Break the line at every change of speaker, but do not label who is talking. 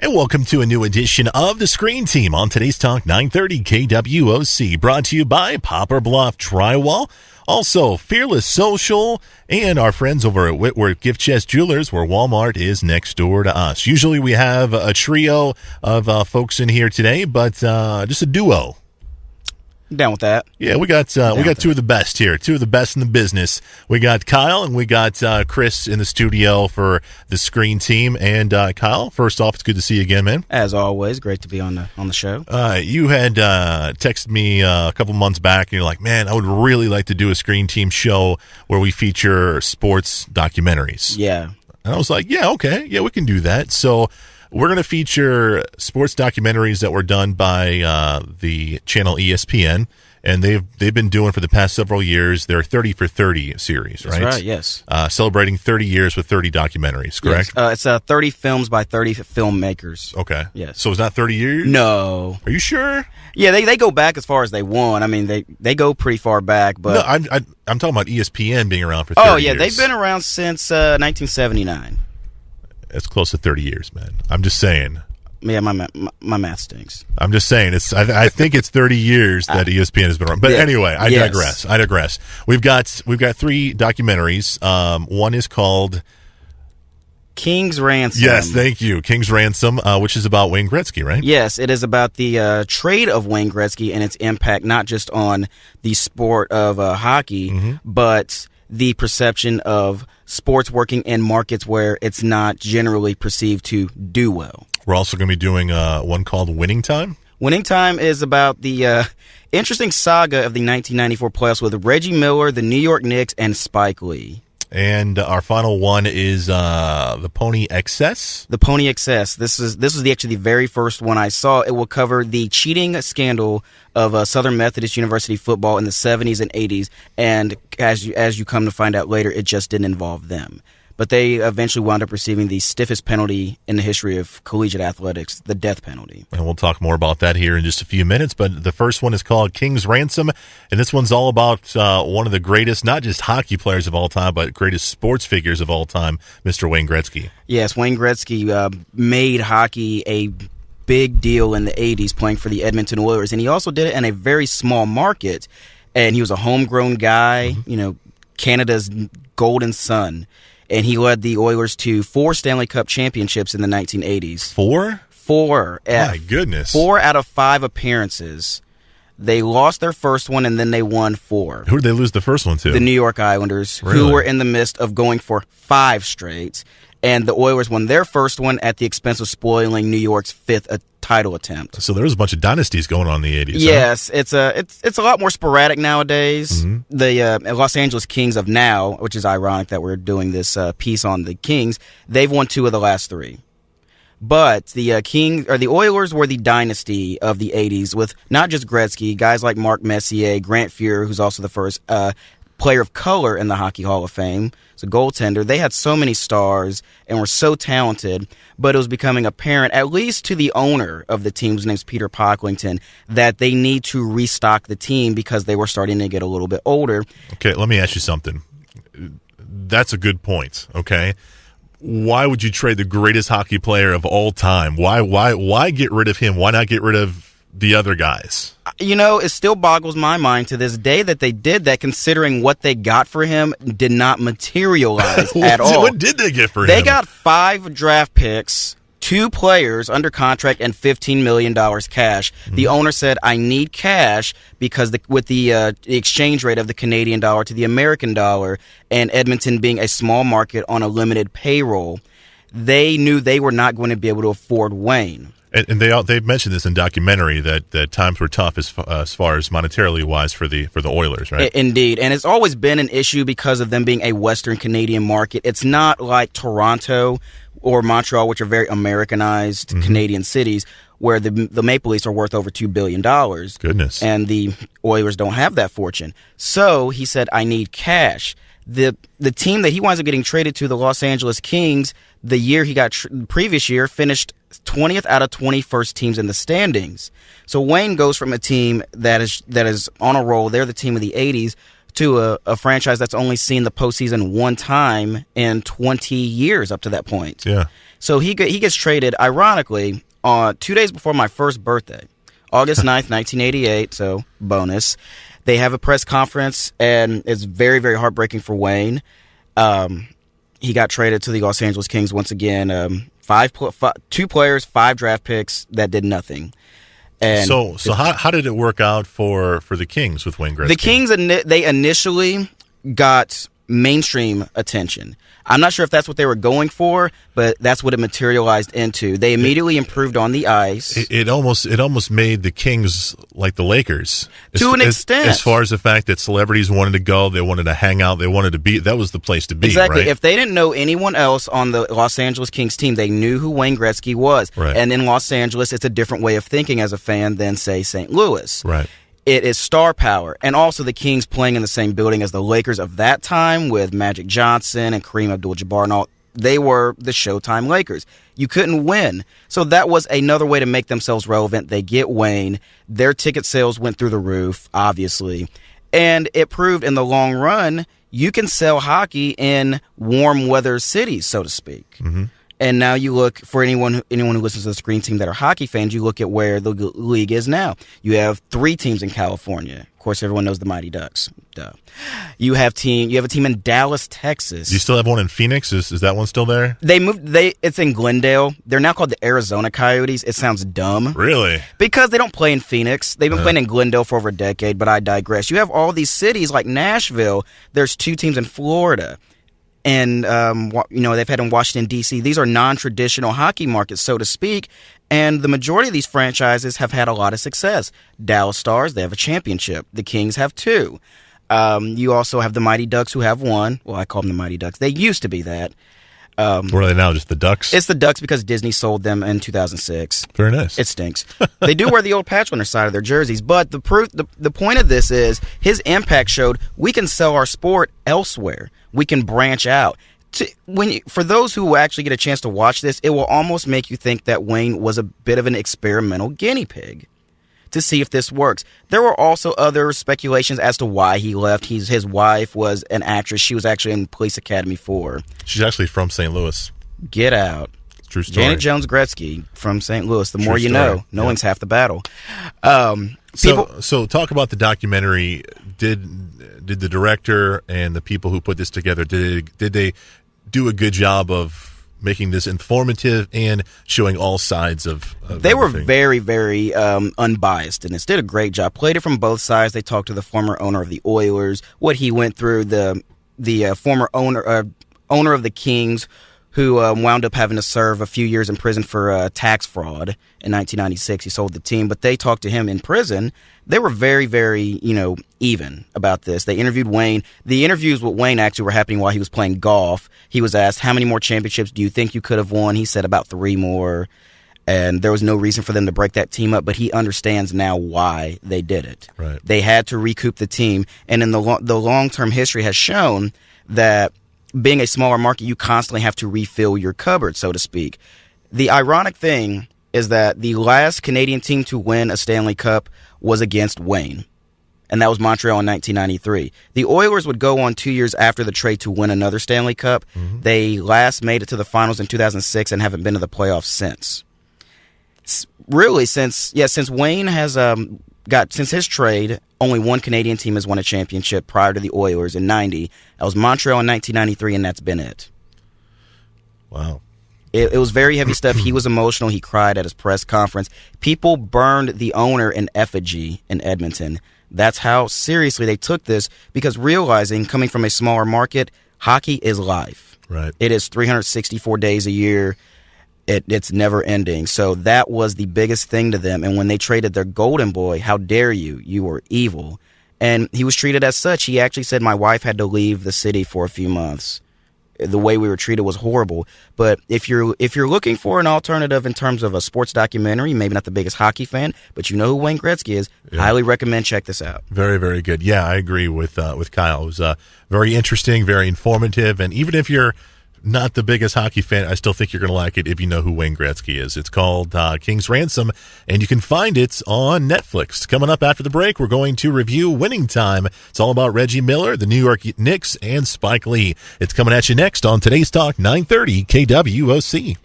And welcome to a new edition of The Screen Team on today's Talk 930 KWOC, brought to you by Poplar, Bluff Drywall, also Fearless Social, and our friends over at Whitworth Gift Chest Jewelers, where Walmart is next door to us. Usually we have a trio of folks in here today, but just a duo.
Down with that.
Yeah, we got two of the best here, two of the best in the business. We got Kyle and we got Chris in the studio for the Screen Team. And Kyle, first off, it's good to see you again, man.
As always, great to be on the show.
You had texted me a couple months back, and you're like, "Man, I would really like to do a Screen Team show where we feature sports documentaries."
Yeah,
and I was like, "Yeah, okay, yeah, we can do that." So we're going to feature sports documentaries that were done by the channel ESPN, and they've been doing for the past several years their 30 for 30 series, right?
That's right, yes.
Celebrating 30 years with 30 documentaries, correct?
Yes. It's 30 films by 30 filmmakers.
Okay.
Yes.
So it's not 30 years?
No.
Are you sure?
Yeah, they go back as far as they want. I mean, they go pretty far back. But
no, I'm talking about ESPN being around for 30 years.
Oh, yeah, they've been around since 1979.
It's close to 30 years, man. I'm just saying.
Yeah, my math stinks.
I'm just saying. I think it's 30 years that ESPN has been around. But anyway, I digress. We've got 3 documentaries. One is called
King's Ransom.
Yes, thank you. King's Ransom, which is about Wayne Gretzky, right?
Yes, it is about the trade of Wayne Gretzky and its impact not just on the sport of hockey, but the perception of sports working in markets where it's not generally perceived to do well.
We're also going to be doing one called Winning Time.
Winning Time is about the interesting saga of the 1994 playoffs with Reggie Miller, the New York Knicks, and Spike Lee.
And our final one is the Pony Excess.
The Pony Excess. This was actually the very first one I saw. It will cover the cheating scandal of Southern Methodist University football in the 70s and 80s. And as you come to find out later, it just didn't involve them. But they eventually wound up receiving the stiffest penalty in the history of collegiate athletics, the death penalty.
And we'll talk more about that here in just a few minutes. But the first one is called King's Ransom, and this one's all about one of the greatest, not just hockey players of all time, but greatest sports figures of all time, Mr. Wayne Gretzky.
Yes, Wayne Gretzky made hockey a big deal in the 80s, playing for the Edmonton Oilers. And he also did it in a very small market. And he was a homegrown guy, Canada's golden son. And he led the Oilers to 4 Stanley Cup championships in the 1980s.
4?
4.
My goodness.
4 out of 5 appearances. They lost their first one, and then they won 4.
Who did they lose the first one to?
The New York Islanders,
really?
Who were in the midst of going for 5 straight. And the Oilers won their first one at the expense of spoiling New York's 5th title attempt.
So there was a bunch of dynasties going on in the 80s.
Yes, huh? It's a lot more sporadic nowadays. Mm-hmm. The Los Angeles Kings of now, which is ironic that we're doing this piece on the Kings, they've won 2 of the last 3. But the the Oilers were the dynasty of the 80s with not just Gretzky, guys like Mark Messier, Grant Fuhr, who's also the first player of color in the Hockey Hall of Fame. It's a goaltender. They had so many stars and were so talented, but it was becoming apparent, at least to the owner of the team, whose name's Peter Pocklington, that they need to restock the team because they were starting to get a little bit older.
Okay, let me ask you something. That's a good point, okay? Why would you trade the greatest hockey player of all time? Why get rid of him? Why not get rid of the other guys?
It still boggles my mind to this day that they did that, considering what they got for him did not materialize at all.
What did they get for him?
They got 5 draft picks, 2 players under contract, and $15 million cash. Mm-hmm. The owner said, I need cash because with the exchange rate of the Canadian dollar to the American dollar, and Edmonton being a small market on a limited payroll, they knew they were not going to be able to afford Wayne.
And they've mentioned this in documentary that times were tough as far as monetarily wise for the Oilers, right?
Indeed, and it's always been an issue because of them being a Western Canadian market. It's not like Toronto or Montreal, which are very Americanized Canadian cities, where the Maple Leafs are worth over $2 billion.
Goodness.
And the Oilers don't have that fortune. So he said, I need cash. The team that he winds up getting traded to, the Los Angeles Kings, the year he got previous year, finished 20th out of 21st teams in the standings. So Wayne goes from a team that is on a roll, they're the team of the 80s, to a franchise that's only seen the postseason one time in 20 years up to that point.
Yeah.
So he gets traded, ironically, on 2 days before my first birthday, August 9th, 1988. So bonus. They have a press conference, and it's very, very heartbreaking for Wayne. He got traded to the Los Angeles Kings once again. 2 players, 5 draft picks that did nothing. And
so how did it work out for the Kings with Wayne Gretzky?
The Kings, they initially got mainstream attention. I'm not sure if that's what they were going for, but that's what it materialized into. They immediately improved on the ice.
It almost made the Kings like the Lakers
to an extent.
As far as the fact that celebrities wanted to go, they wanted to hang out, they wanted to be. That was the place to be.
Exactly.
Right?
If they didn't know anyone else on the Los Angeles Kings team, they knew who Wayne Gretzky was.
Right.
And in Los Angeles, it's a different way of thinking as a fan than, say, St. Louis.
Right.
It is star power. And also the Kings playing in the same building as the Lakers of that time with Magic Johnson and Kareem Abdul-Jabbar and all. They were the Showtime Lakers. You couldn't win. So that was another way to make themselves relevant. They get Wayne. Their ticket sales went through the roof, obviously. And it proved in the long run, you can sell hockey in warm weather cities, so to speak.
Mm-hmm.
And now you look, for anyone who listens to the Screen Team that are hockey fans, you look at where the league is now. You have 3 teams in California. Of course, everyone knows the Mighty Ducks. Duh. You have a team in Dallas, Texas.
Do you still have one in Phoenix? Is that one still there?
They moved. It's in Glendale. They're now called the Arizona Coyotes. It sounds dumb.
Really?
Because they don't play in Phoenix. They've been playing in Glendale for over a decade, but I digress. You have all these cities like Nashville. There's 2 teams in Florida. And, they've had in Washington, D.C. These are non-traditional hockey markets, so to speak. And the majority of these franchises have had a lot of success. Dallas Stars, they have a championship. The Kings have 2. You also have the Mighty Ducks, who have 1. Well, I call them the Mighty Ducks. They used to be that.
What are they now, just the Ducks?
It's the Ducks because Disney sold them in 2006.
Very nice.
It stinks. They do wear the old patch on their side of their jerseys, but the point of this is his impact showed we can sell our sport elsewhere. We can branch out. For those who actually get a chance to watch this, it will almost make you think that Wayne was a bit of an experimental guinea pig to see if this works. There were also other speculations as to why he left. His wife was an actress. She was actually in Police Academy 4.
She's actually from St. Louis.
Get out.
True story.
Janet Jones Gretzky from St. Louis. The more you
story.
know. Knowing's half the battle.
So talk about the documentary. Did the director and the people who put this together, did they do a good job of making this informative and showing all sides of
they were
everything?
very, very unbiased in this. Did a great job. Played it from both sides. They talked to the former owner of the Oilers, what he went through, the former owner of the Kings, who wound up having to serve a few years in prison for tax fraud in 1996. He sold the team, but they talked to him in prison. They were very, very, even about this. They interviewed Wayne. The interviews with Wayne actually were happening while he was playing golf. He was asked, how many more championships do you think you could have won? He said about 3 more. And there was no reason for them to break that team up, but he understands now why they did it.
Right.
They had to recoup the team. And in the long-term history has shown that being a smaller market, you constantly have to refill your cupboard, so to speak. The ironic thing is that the last Canadian team to win a Stanley Cup was against Wayne, and that was Montreal in 1993. The Oilers would go on 2 years after the trade to win another Stanley Cup. Mm-hmm. They last made it to the finals in 2006 and haven't been to the playoffs since. Really, since Wayne has since his trade, only 1 Canadian team has won a championship prior to the Oilers in 90. That was Montreal in 1993, and that's been it.
Wow.
It was very heavy stuff. He was emotional. He cried at his press conference. People burned the owner in effigy in Edmonton. That's how seriously they took this, because realizing, coming from a smaller market, hockey is life.
Right.
It is 364 days a year. It's never ending. So that was the biggest thing to them. And when they traded their golden boy, how dare you? You were evil. And he was treated as such. He actually said, my wife had to leave the city for a few months. The way we were treated was horrible. But if you're looking for an alternative in terms of a sports documentary, maybe not the biggest hockey fan, but you know who Wayne Gretzky is, highly recommend check this out.
Very, very good. Yeah, I agree with Kyle. It was very interesting, very informative, and even if you're not the biggest hockey fan, I still think you're going to like it if you know who Wayne Gretzky is. It's called King's Ransom, and you can find it on Netflix. Coming up after the break, we're going to review Winning Time. It's all about Reggie Miller, the New York Knicks, and Spike Lee. It's coming at you next on Today's Talk 930 KWOC.